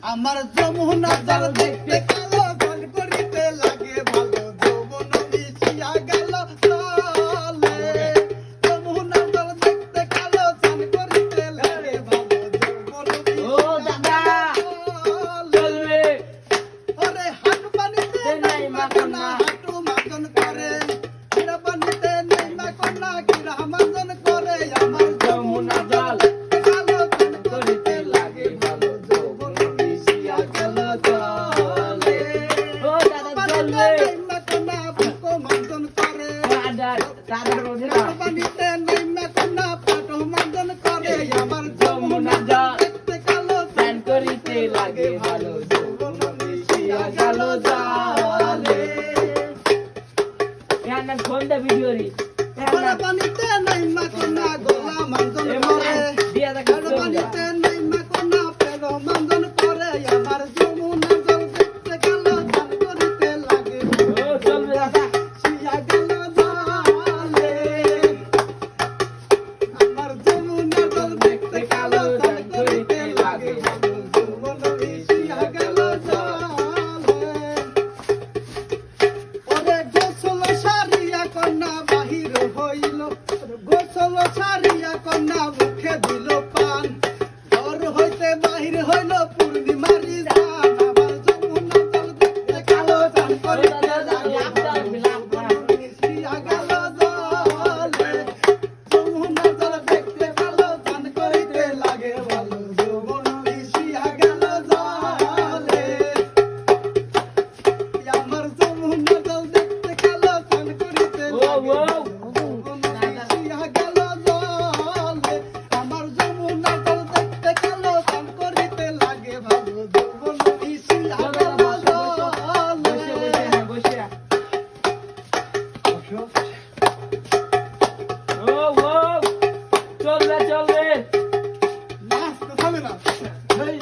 আমার যমুনা জল দেখতে কালো জল করিতে লাগে ভালো যৌবন মিশিয়া গেল চলে যমুনা জল দেখতে কালো জল করিতে লাগে ভালো যৌবন মিশিয়া চলে ওরে হাট পানিতে নাই মাখনা হাটু মাজন করে কিরা পানিতে নাই মাখনা কিরা মাজন করে আমার যমুনা জল কালো জল করিতে লাগে ভালো যৌবন মিশিয়া গেল চলে ও দাদা চলে মাখনা বুকো মাজন করে দাদা রোজে পানিতে নাই মাখনা পাটো মাজন করে আমার যমুনা জল দেখতে কালো প্যান করিতে লাগে ভালো যৌবন মিশিয়া গেল চলে यार खोंदा वीडियो रे ওরে পানিতে নাই মাখনা গোলা মাজন করে दिया था ওরে পানিতে নাই মাখনা পেলো মাজন করে আমার যমুনা জল দেখতে কালো জল করিতে লাগে ओ चल दादा মিশিয়া গেল জলে আমার যমুনা জল দেখতে কালো জল করিতে লাগে যৌবন মিশিয়া গেল জলে ওরে গোসল সারিয়া কন্যা বাহির হইল গোসল সারিয়া কন্যা মুখে দিল পান ঘর হইতে বাহির হইল পূর্ণিমারি জান আমার যমুনা জল দেখতে কালো জল করিতে লাগে মিশিয়া গেল জলে যমুনা জল দেখতে কালো জল করিতে লাগে ভালো যৌবন মিশিয়া গেল জলে আমার যমুনা জল দেখতে কালো জল করিতে ओ লাগে वो মিশিয়া গেল জলে আমার যমুনা জল দেখতে কালো জল করিতে লাগে ভালো যৌবন মিশিয়া গেল জলে বসে ও ও চলবে নাচতে থামে না এই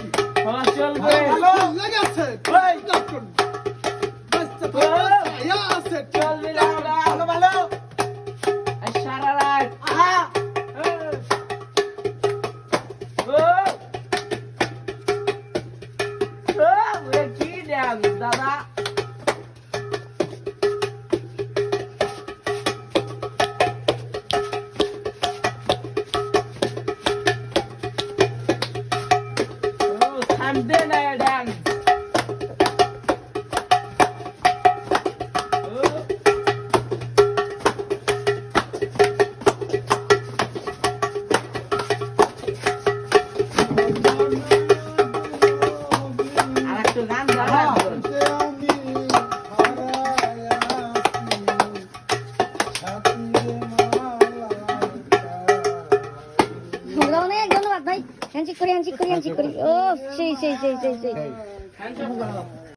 হ্যাঁ চলবে ভালো লাগাছে এই ডাক্তার বাচ্চা ইয়া আছে চলবে দাদা ভালো ভালো সারা রাত আহা ও ও ওরে কি দেন দাদা ও থামতে না ডান ও আরেকটা গান দাদা অনেক ধন্যবাদ ভাই হ্যান্ডশেক করি ও সেই